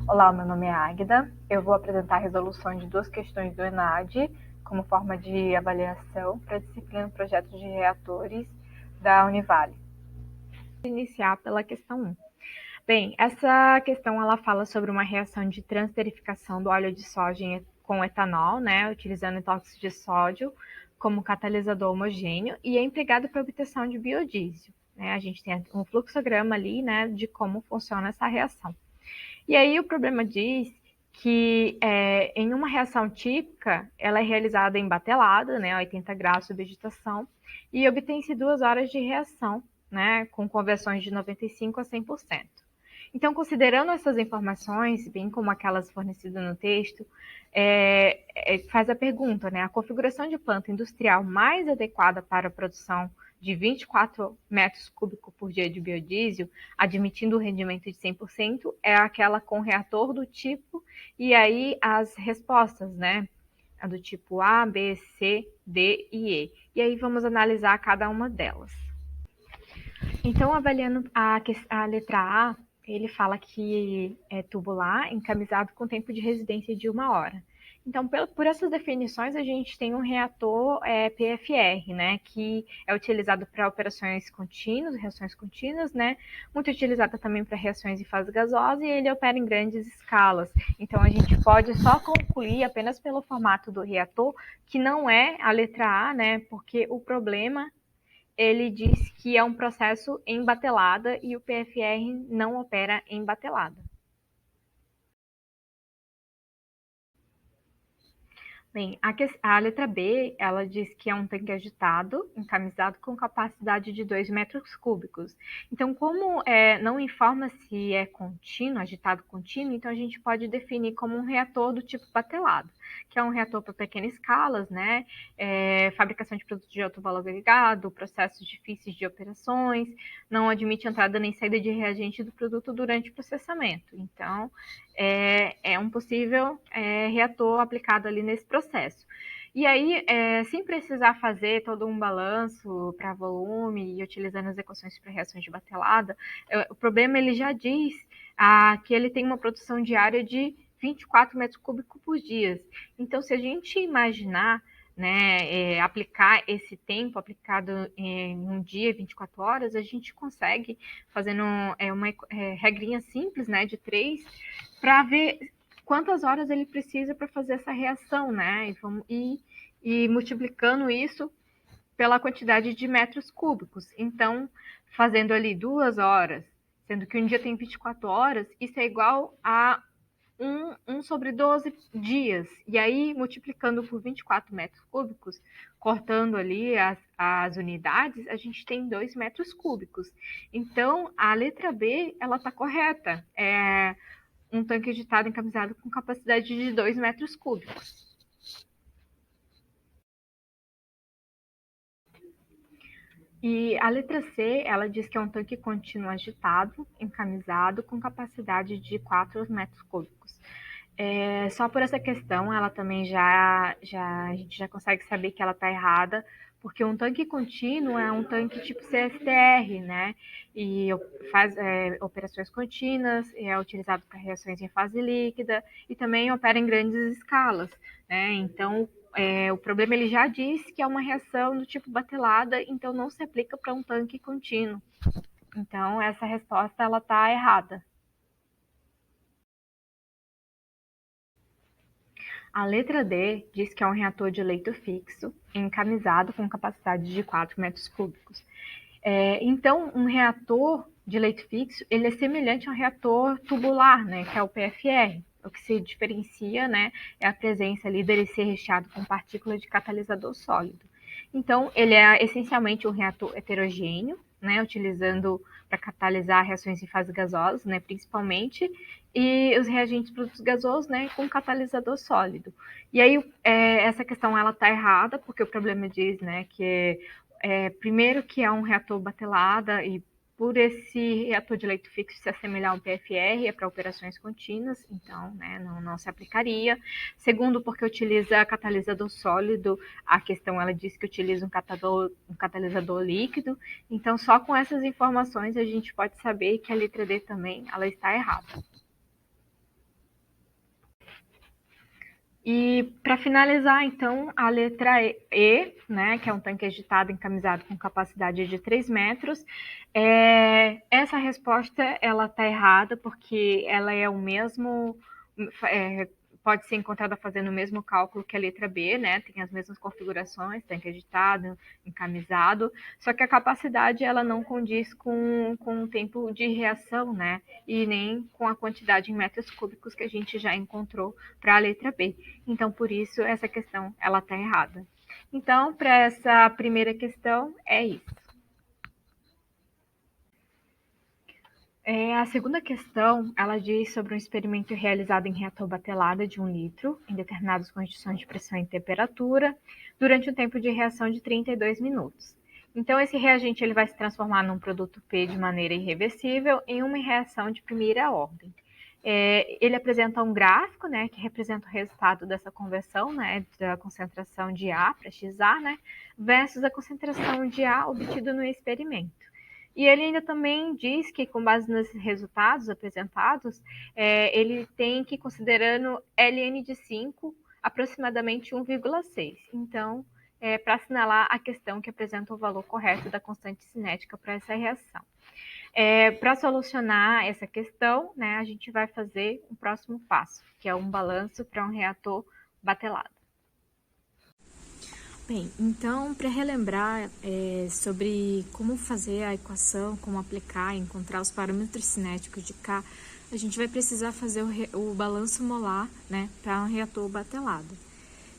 Olá, meu nome é Águida. Eu vou apresentar a resolução de duas questões do ENAD como forma de avaliação para a disciplina Projeto de Reatores da Univale. Vou iniciar pela questão 1. Bem, essa questão ela fala sobre uma reação de transesterificação do óleo de soja com etanol, né, utilizando hidróxido de sódio como catalisador homogêneo e é empregado para obtenção de biodiesel. Né? A gente tem um fluxograma ali, né, de como funciona essa reação. E aí o problema diz que em uma reação típica, ela é realizada em batelada, né, 80 graus de vegetação, e obtém-se 2 horas de reação, né, com conversões de 95% a 100%. Então, considerando essas informações, bem como aquelas fornecidas no texto, faz a pergunta, né, a configuração de planta industrial mais adequada para a produção de 24 metros cúbicos por dia de biodiesel, admitindo o rendimento de 100%, é aquela com reator do tipo, e aí as respostas, né? A do tipo A, B, C, D e E. E aí vamos analisar cada uma delas. Então, avaliando a letra A, ele fala que é tubular, encamisado com tempo de residência de 1 hora. Então, por essas definições, a gente tem um reator PFR, né, que é utilizado para operações contínuas, reações contínuas, né, muito utilizado também para reações em fase gasosa, e ele opera em grandes escalas. Então, a gente pode só concluir apenas pelo formato do reator, que não é a letra A, né, porque o problema ele diz que é um processo em batelada e o PFR não opera em batelada. Bem, a letra B, ela diz que é um tanque agitado, encamisado com capacidade de 2 metros cúbicos. Então, como não informa se é contínuo, agitado contínuo, então a gente pode definir como um reator do tipo batelado, que é um reator para pequenas escalas, né? Fabricação de produtos de alto valor agregado, processos difíceis de operações, não admite entrada nem saída de reagente do produto durante o processamento. Então, é um possível reator aplicado ali nesse processo. E aí, sem precisar fazer todo um balanço para volume e utilizando as equações para reações de batelada, o problema ele já diz que ele tem uma produção diária de 24 metros cúbicos por dia. Então, se a gente imaginar aplicar esse tempo aplicado em um dia, 24 horas, a gente consegue, fazendo uma regrinha simples, né, de 3, para ver quantas horas ele precisa para fazer essa reação, né? E multiplicando isso pela quantidade de metros cúbicos. Então, fazendo ali 2 horas, sendo que um dia tem 24 horas, isso é igual a 1 sobre 12 dias. E aí, multiplicando por 24 metros cúbicos, cortando ali as unidades, a gente tem 2 metros cúbicos. Então, a letra B, ela está correta. Um tanque agitado encamisado com capacidade de 2 metros cúbicos. E a letra C, ela diz que é um tanque contínuo agitado, encamisado, com capacidade de 4 metros cúbicos. Só por essa questão, ela também a gente já consegue saber que ela está errada, porque um tanque contínuo é um tanque tipo CSTR, né? E faz operações contínuas, é utilizado para reações em fase líquida e também opera em grandes escalas, né? Então, o problema ele já diz que é uma reação do tipo batelada, então não se aplica para um tanque contínuo. Então, essa resposta ela está errada. A letra D diz que é um reator de leito fixo, encamisado com capacidade de 4 metros cúbicos. Então, um reator de leito fixo, ele é semelhante a um reator tubular, né, que é o PFR. O que se diferencia, né, é a presença ali dele ser recheado com partículas de catalisador sólido. Então, ele é essencialmente um reator heterogêneo, né, utilizando para catalisar reações em fase gasosa, né, principalmente, e os reagentes produtos gasosos, né, com catalisador sólido. E aí, essa questão ela está errada, porque o problema diz, né, que primeiro que é um reator batelada e por esse reator de leito fixo se assemelhar ao PFR, é para operações contínuas, então né, não se aplicaria. Segundo, porque utiliza catalisador sólido, a questão ela diz que utiliza um catalisador líquido, então só com essas informações a gente pode saber que a letra D também ela está errada. E para finalizar, então, a letra E, né, que é um tanque agitado encamisado com capacidade de 3 metros, essa resposta ela está errada porque ela é o mesmo, pode ser encontrada fazendo o mesmo cálculo que a letra B, né, tem as mesmas configurações, tanque agitado, encamisado, só que a capacidade ela não condiz com o tempo de reação, né, e nem com a quantidade em metros cúbicos que a gente já encontrou para a letra B. Então, por isso, essa questão ela está errada. Então, para essa primeira questão, é isso. A segunda questão, ela diz sobre um experimento realizado em reator batelada de 1 litro, em determinadas condições de pressão e temperatura, durante um tempo de reação de 32 minutos. Então, esse reagente ele vai se transformar num produto P de maneira irreversível em uma reação de primeira ordem. Ele apresenta um gráfico, né, que representa o resultado dessa conversão, né, da concentração de A para XA, né, versus a concentração de A obtida no experimento. E ele ainda também diz que, com base nesses resultados apresentados, ele tem que, considerando ln de 5, aproximadamente 1,6. Então, para assinalar a questão que apresenta o valor correto da constante cinética para essa reação. Para solucionar essa questão, né, a gente vai fazer o próximo passo, que é um balanço para um reator batelado. Bem, então, para relembrar sobre como fazer a equação, como aplicar, encontrar os parâmetros cinéticos de K, a gente vai precisar fazer o balanço molar, né, para um reator batelado.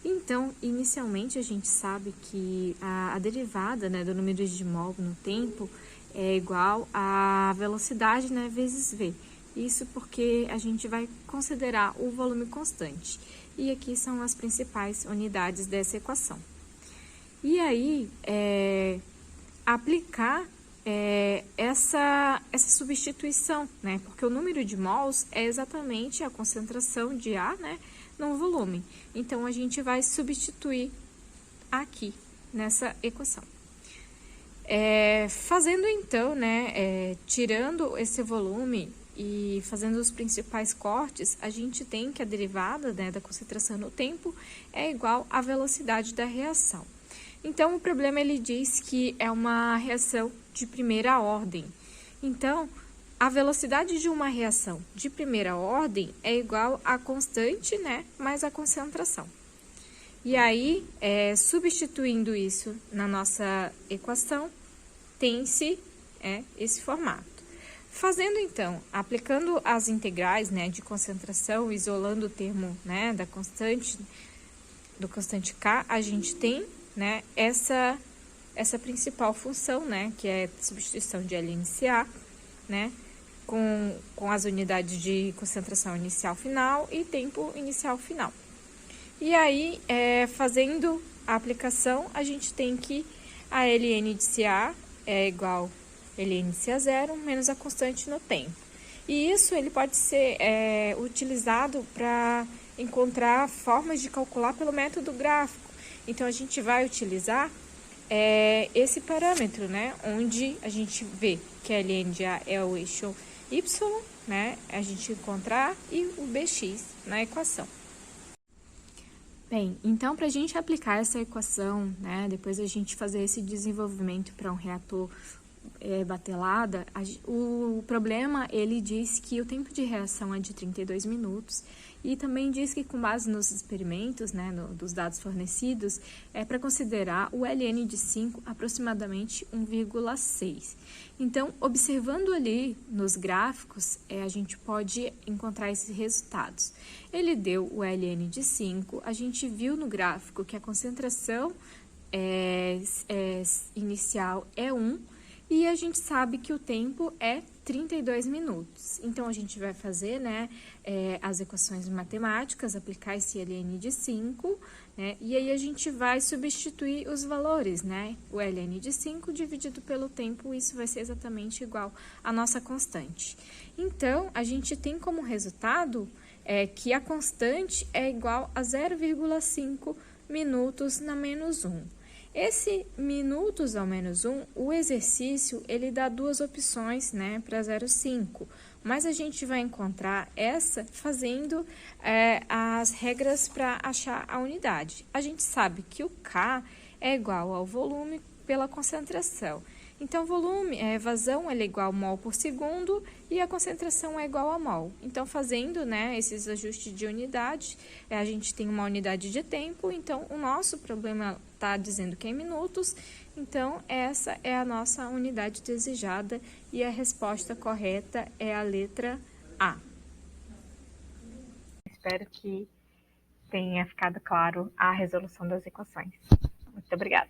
Então, inicialmente, a gente sabe que a derivada, né, do número de mol no tempo é igual à velocidade, né, vezes V. Isso porque a gente vai considerar o volume constante. E aqui são as principais unidades dessa equação. E aí, aplicar essa substituição, né? Porque o número de mols é exatamente a concentração de A, né, no volume. Então, a gente vai substituir aqui, nessa equação. Fazendo então, né, tirando esse volume e fazendo os principais cortes, a gente tem que a derivada, né, da concentração no tempo é igual à velocidade da reação. Então, o problema ele diz que é uma reação de primeira ordem. Então, a velocidade de uma reação de primeira ordem é igual à constante, né, mais a concentração. E aí, substituindo isso na nossa equação, tem-se esse formato. Fazendo então, aplicando as integrais, né, de concentração, isolando o termo, né, do constante K, a gente tem, né, essa principal função, né, que é a substituição de LNCA, né, com as unidades de concentração inicial final e tempo inicial final. E aí, fazendo a aplicação, a gente tem que a ln de CA é igual a ln de CA0 menos a constante no tempo. E isso ele pode ser utilizado para encontrar formas de calcular pelo método gráfico. Então, a gente vai utilizar esse parâmetro, né, onde a gente vê que a ln de A é o eixo y, né, a gente encontrar e o bx na equação. Bem, então, para a gente aplicar essa equação, né, depois a gente fazer esse desenvolvimento para um reator batelada, o problema, ele diz que o tempo de reação é de 32 minutos e também diz que, com base nos experimentos, né, dos dados fornecidos, para considerar o ln de 5 aproximadamente 1,6. Então, observando ali nos gráficos, a gente pode encontrar esses resultados. Ele deu o ln de 5, a gente viu no gráfico que a concentração inicial é 1, e a gente sabe que o tempo é 32 minutos. Então, a gente vai fazer, né, as equações matemáticas, aplicar esse ln de 5, né, e aí a gente vai substituir os valores, né? O ln de 5 dividido pelo tempo, isso vai ser exatamente igual à nossa constante. Então, a gente tem como resultado que a constante é igual a 0,5 minutos na menos 1. Esse minutos ao menos 1, o exercício, ele dá duas opções, né, para 0,5. mas a gente vai encontrar essa fazendo as regras para achar a unidade. A gente sabe que o K é igual ao volume pela concentração. Então, vazão é igual a mol por segundo e a concentração é igual a mol. Então, fazendo, né, esses ajustes de unidade, a gente tem uma unidade de tempo, então o nosso problema está dizendo que é em minutos, então essa é a nossa unidade desejada e a resposta correta é a letra A. Espero que tenha ficado claro a resolução das equações. Muito obrigada.